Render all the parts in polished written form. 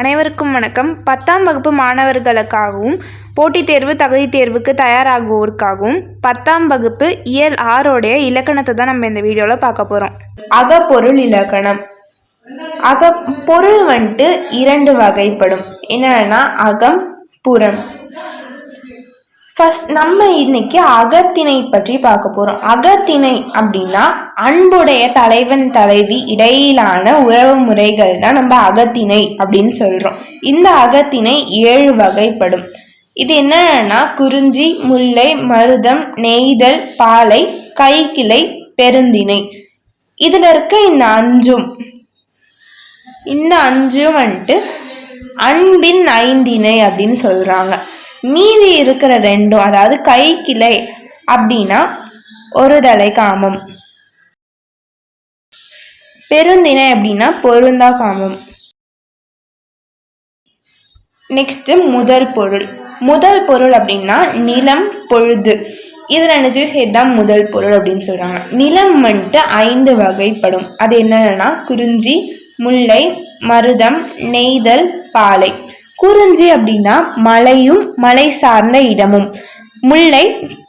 அனைவருக்கும் வணக்கம். 10ஆம் வகுப்பு மாணவர்களுக்காகவும் போட்டித் தேர்வு தகுதித் தேர்வுக்கு தயாராகுவோருக்காகவும் 10ஆம் வகுப்பு இயல் 6 இலக்கணத்தை தான் நம்ம இந்த வீடியோவில் பார்க்க போகிறோம். அகப்பொருள் இலக்கணம். பொருள் வந்துட்டு 2 வகைப்படும். என்னன்னா அகம், புறம். ஃபர்ஸ்ட் நம்ம இன்னைக்கு அகத்திணை பற்றி பார்க்க போறோம். அகத்திணை அப்படின்னா அன்புடைய தலைவன் தலைவி இடையிலான உறவு முறைகள் தான் நம்ம அகத்திணை அப்படின்னு சொல்றோம். இந்த அகத்திணை 7 வகைப்படும். இது என்னன்னா குறிஞ்சி, முல்லை, மருதம், நெய்தல், பாலை, கைக்கிளை, பெருந்திணை. இதுல இருக்க இந்த அஞ்சும் வந்துட்டு அன்பின் ஐந்திணை அப்படின்னு சொல்றாங்க. மீதி இருக்கிற 2 அதாவது கைக்கிளை அப்படின்னா ஒரு தலை காமம், பெருந்திணை அப்படின்னா பொருந்தா காமம். நெக்ஸ்ட் முதல் பொருள் அப்படின்னா நிலம், பொழுது. இது 2 சேர்த்துதான் முதல் பொருள் அப்படின்னு சொல்றாங்க. நிலம் வந்துட்டு 5 வகைப்படும். அது என்னன்னா குறிஞ்சி, முல்லை, மருதம், நெய்தல், பாலை. குறிஞ்சி அப்படின்னா மலையும் மலை சார்ந்த இடமும், முல்லை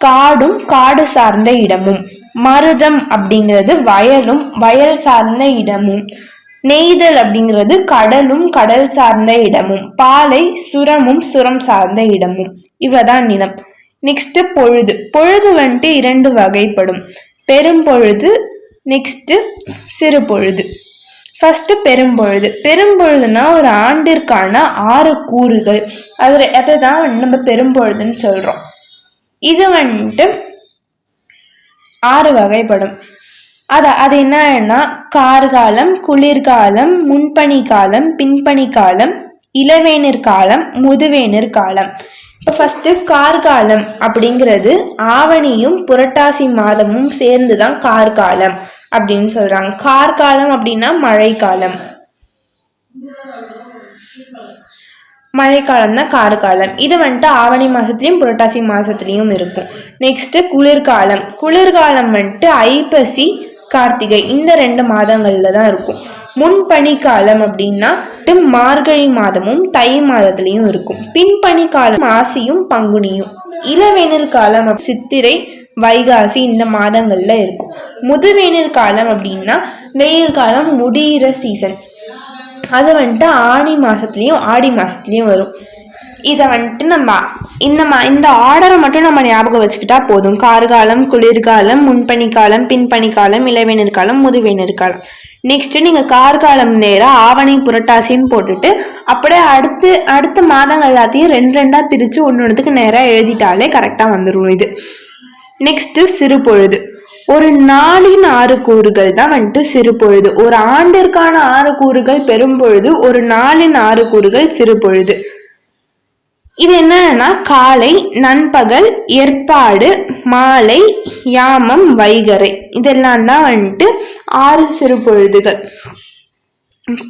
காடும் காடு சார்ந்த இடமும், மருதம் அப்படிங்கிறது வயலும் வயல் சார்ந்த இடமும், நெய்தல் அப்படிங்கிறது கடலும் கடல் சார்ந்த இடமும், பாலை சுரமும் சுரம் சார்ந்த இடமும். இவ்வளவுதான் நிலம். நெக்ஸ்ட் பொழுது வந்துட்டு 2 வகைப்படும். பெரும்பொழுது, நெக்ஸ்ட் சிறு பொழுது. ஃபர்ஸ்ட் பெரும்பொழுதுனா ஒரு ஆண்டிற்கான 6 கூறுகள். அதை தான் நம்ம பெரும்பொழுதுன்னு சொல்றோம். இது வந்துட்டு 6 வகைப்படும். அது என்னன்னா கார்காலம், குளிர்காலம், முன்பனி காலம், பின்பனி காலம், இளவேநீர் காலம், முதுவேநீர் காலம். இப்போ ஃபர்ஸ்ட் கார்காலம் அப்படிங்கிறது ஆவணியும் புரட்டாசி மாதமும் சேர்ந்துதான் கார்காலம் அப்படின்னு சொல்றாங்க. கார்காலம் அப்படின்னா மழைக்காலம் தான் கார்காலம். இது வந்துட்டு ஆவணி மாசத்துலயும் புரட்டாசி மாசத்துலயும் இருக்கும். நெக்ஸ்ட் குளிர்காலம் வந்துட்டு ஐப்பசி, கார்த்திகை இந்த 2 மாதங்கள்ல தான் இருக்கும். முன்பனி காலம் அப்படின்னா மார்கழி மாதமும் தை மாதத்திலையும் இருக்கும். பின்பனி காலம் ஆசியும் பங்குனியும். இளவேநீர் காலம் சித்திரை, வைகாசி இந்த மாதங்கள்ல இருக்கும். முதுவேநீர் காலம் அப்படின்னா வெயில் காலம் முடிகிற சீசன். அது வந்துட்டு ஆடி மாசத்துலயும் ஆடி மாசத்துலயும் வரும். இதை வந்துட்டு நம்ம இந்த ஆர்டரை மட்டும் நம்ம ஞாபகம் வச்சுக்கிட்டா போதும். கார்காலம், குளிர்காலம், முன்பனி காலம், பின்பனி காலம், இளவேநீர் காலம், முதுவேநீர் காலம். நெக்ஸ்ட் நீங்க கார்காலம் நேரம் ஆவணி புரட்டாசின்னு போட்டுட்டு அப்படியே அடுத்த மாதங்கள் எல்லாத்தையும் 2 பிரிச்சு ஒன்றுக்கு நேரம் எழுதிட்டாலே கரெக்டா வந்துடும் இது. நெக்ஸ்ட் சிறு பொழுது. ஒரு நாளின் 6 கூறுகள் தான் வந்துட்டு சிறு பொழுது. ஒரு ஆண்டிற்கான 6 கூறுகள் பெரும்பொழுது, ஒரு நாளின் 6 கூறுகள் சிறு பொழுது. இது என்னன்னா காலை, நண்பகல், ஏற்பாடு, மாலை, யாமம், வைகறை. இதெல்லாம் தான் வந்துட்டு 6 சிறு பொழுதுகள்.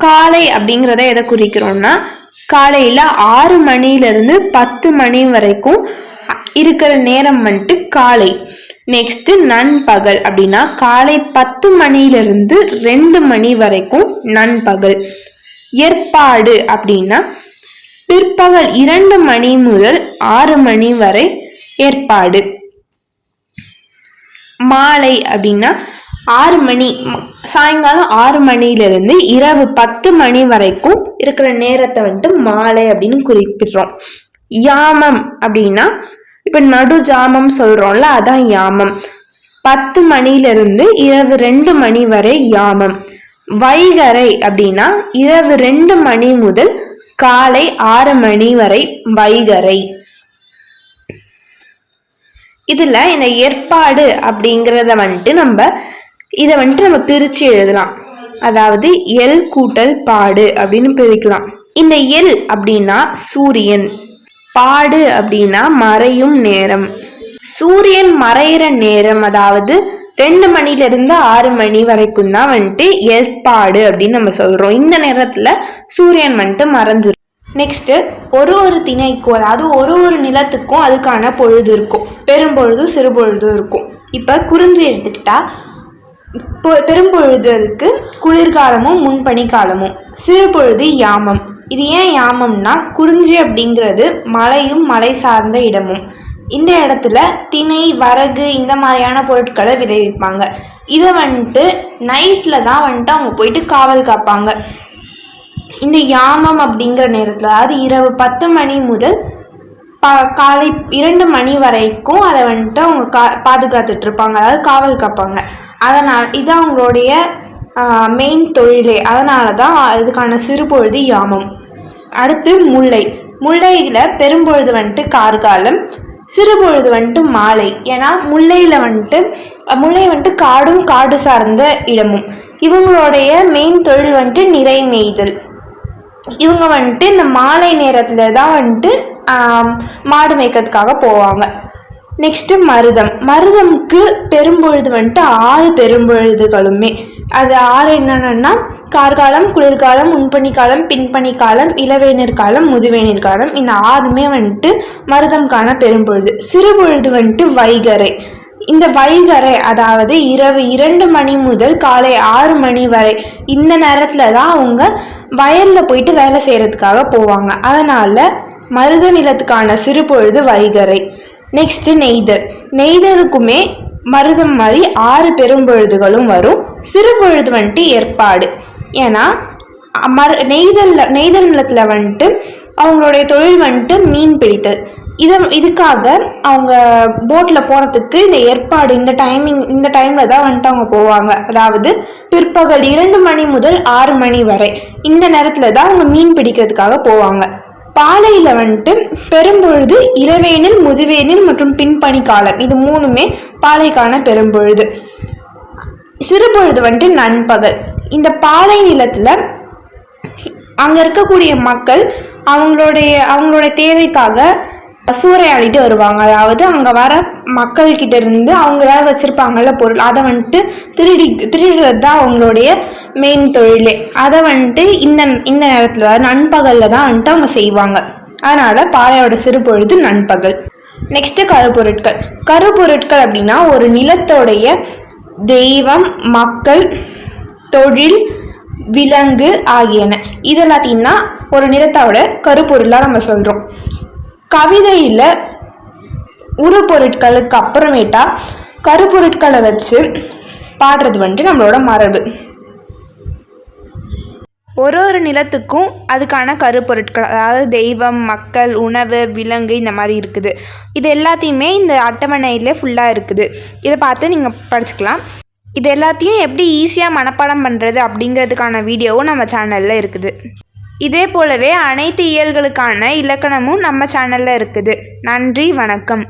காலை அப்படிங்கிறத எதை குறிக்கிறோம்னா காலையில 6 மணியிலிருந்து 10 மணி வரைக்கும் இருக்கிற நேரம் வந்துட்டு காலை. நெக்ஸ்ட் நண்பகல் அப்படின்னா காலை 10 மணியிலிருந்து 2 மணி வரைக்கும் நண்பகல். ஏற்பாடு அப்படின்னா பிற்பகல் 2 மணி முதல் 6 மணி வரை ஏற்பாடு. மாலை அப்படின்னா 6 மணி சாயங்காலம் 6 மணியிலிருந்து இரவு 10 மணி வரைக்கும் இருக்கிற நேரத்தை வந்துட்டு மாலை அப்படின்னு குறிப்பிடுறோம். யாமம் அப்படின்னா இப்ப நடு ஜாமம் சொல்றோம்ல, அதான் யாமம். 10 மணியிலிருந்து இரவு 2 மணி வரை யாமம். வைகறை அப்படின்னா இரவு 2 மணி முதல் காலை 6 மணி வரை வைகறை. இதுல இந்த ஏற்பாடு அப்படிங்கிறத வந்துட்டு நம்ம பிரிச்சு எழுதலாம். அதாவது எல் கூட்டல் பாடு அப்படின்னு பிரிக்கலாம். இந்த எல் அப்படின்னா சூரியன், பாடு அப்படின்னா மறையும் நேரம். சூரியன் மறையிற நேரம் அதாவது 2 மணிலிருந்து 6 மணி வரைக்கும் தான் வந்துட்டு ஏற்பாடு அப்படின்னு நம்ம சொல்றோம். இந்த நேரத்துல சூரியன் வந்துட்டு மறைஞ்சிரும். நெக்ஸ்ட் ஒரு திணைக்கும் அதாவது ஒரு நிலத்துக்கும் அதுக்கான பொழுது இருக்கும். பெரும்பொழுதும் சிறு பொழுதும் இருக்கும். இப்ப குறிஞ்சி எடுத்துக்கிட்டா பெரும்பொழுது அதுக்கு குளிர்காலமும் முன்பனி காலமும், சிறு பொழுது யாமம், இது ஏன் யாமம்னா, குறிஞ்சி அப்படிங்கிறது மலையும் மலை சார்ந்த இடமும். இந்த இடத்துல திணை, வரகு இந்த மாதிரியான பொருட்களை விளைவிப்பாங்க. இதை நைட்டில் தான் அவங்க போயிட்டு காவல் காப்பாங்க. இந்த யாமம் அப்படிங்கிற நேரத்தில், அதாவது இரவு 10 மணி முதல் காலை 2 மணி வரைக்கும் அதை அவங்க பாதுகாத்துட்டு இருப்பாங்க, அதாவது காவல் காப்பாங்க. அதனால் இது அவங்களுடைய மெயின் தொழிலே. அதனால தான் இதுக்கான சிறுபொழுது யாமம். அடுத்து முல்லையில் பெரும்பொழுது கார்காலம், சிறுபொழுது மாலை. ஏன்னா முல்லை காடும் காடு சார்ந்த இடமும். இவங்களுடைய மெயின் தொழில் நிறை மேய்தல். இவங்க இந்த மாலை நேரத்தில் தான் மாடு மேய்க்கிறதுக்காக போவாங்க. நெக்ஸ்ட்டு மருதம்க்கு பெரும்பொழுது 6 பெரும்பொழுதுகளுமே. அது 6 என்னென்னா கார்காலம், குளிர்காலம், முன்பனிக்காலம், பின்பனிக்காலம், இளவேநீர் காலம், முதுவேநீர் காலம். இந்த 6மே மருதம்கான பெரும்பொழுது. சிறுபொழுது வைகறை. இந்த வைகறை அதாவது இரவு 2 மணி முதல் காலை 6 மணி வரை இந்த நேரத்தில் தான் அவங்க வயலில் போயிட்டு வேலை செய்கிறதுக்காக போவாங்க. அதனால் மருத நிலத்துக்கான சிறுபொழுது வைகறை. நெக்ஸ்ட்டு நெய்தலுக்குமே மருதம் மாதிரி 6 பெரும்பொழுதுகளும் வரும். சிறுபொழுது ஏற்பாடு. ஏன்னா நெய்தல் நிலத்தில் அவங்களுடைய தொழில் மீன் பிடித்தல். இதுக்காக அவங்க போட்டில் போகிறதுக்கு இந்த ஏற்பாடு இந்த டைமில் தான் அவங்க போவாங்க. அதாவது பிற்பகல் 2 மணி முதல் 6 மணி வரை இந்த நேரத்தில் தான் அவங்க மீன் பிடிக்கிறதுக்காக போவாங்க. பாலையில் பெரும்பொழுது இளவேனில், முதுவேனில் மற்றும் பின்பனி காலம். இது 3மே பாலைக்கான பெரும்பொழுது. சிறுபொழுது நண்பகல். இந்த பாலை நிலத்தில் அங்கே இருக்கக்கூடிய மக்கள் அவங்களுடைய தேவைக்காக சூறையாடிட்டு வருவாங்க. அதாவது அங்கே வர மக்கள்கிட்ட இருந்து அவங்க ஏதாவது வச்சுருப்பாங்கல்ல பொருள், அதை திருடுறது தான் அவங்களுடைய மெயின் தொழிலே. அதை இந்த நேரத்தில் நண்பகலில் தான் அவங்க செய்வாங்க. அதனால் பாலையோட சிறுபொழுது நண்பகல். நெக்ஸ்ட்டு கருப்பொருட்கள் அப்படின்னா ஒரு நிலத்தோடைய தெய்வம், மக்கள், தொழில், விலங்கு ஆகியன. இதெல்லாத்தையும் தான் ஒரு நிலத்தோட கருப்பொருளாக நம்ம சொல்கிறோம். கவிதையில் உருப்பொருட்களுக்கு அப்புறமேட்டா கருப்பொருட்களை வச்சு பாடுறது நம்மளோட மரபு. ஒரு நிலத்துக்கும் அதுக்கான கருப்பொருட்கள், அதாவது தெய்வம், மக்கள், உணவு, விலங்கு இந்த மாதிரி இருக்குது. இது எல்லாத்தையுமே இந்த அட்டவணையில் ஃபுல்லாக இருக்குது. இதை பார்த்து நீங்கள் படிச்சுக்கலாம். இது எல்லாத்தையும் எப்படி ஈஸியாக மனப்பாடம் பண்ணுறது அப்படிங்கிறதுக்கான வீடியோவும் நம்ம சேனலில் இருக்குது. இதே போலவே அனைத்து இயல்களுக்கான இலக்கணமும் நம்ம சேனலில் இருக்குது. நன்றி, வணக்கம்.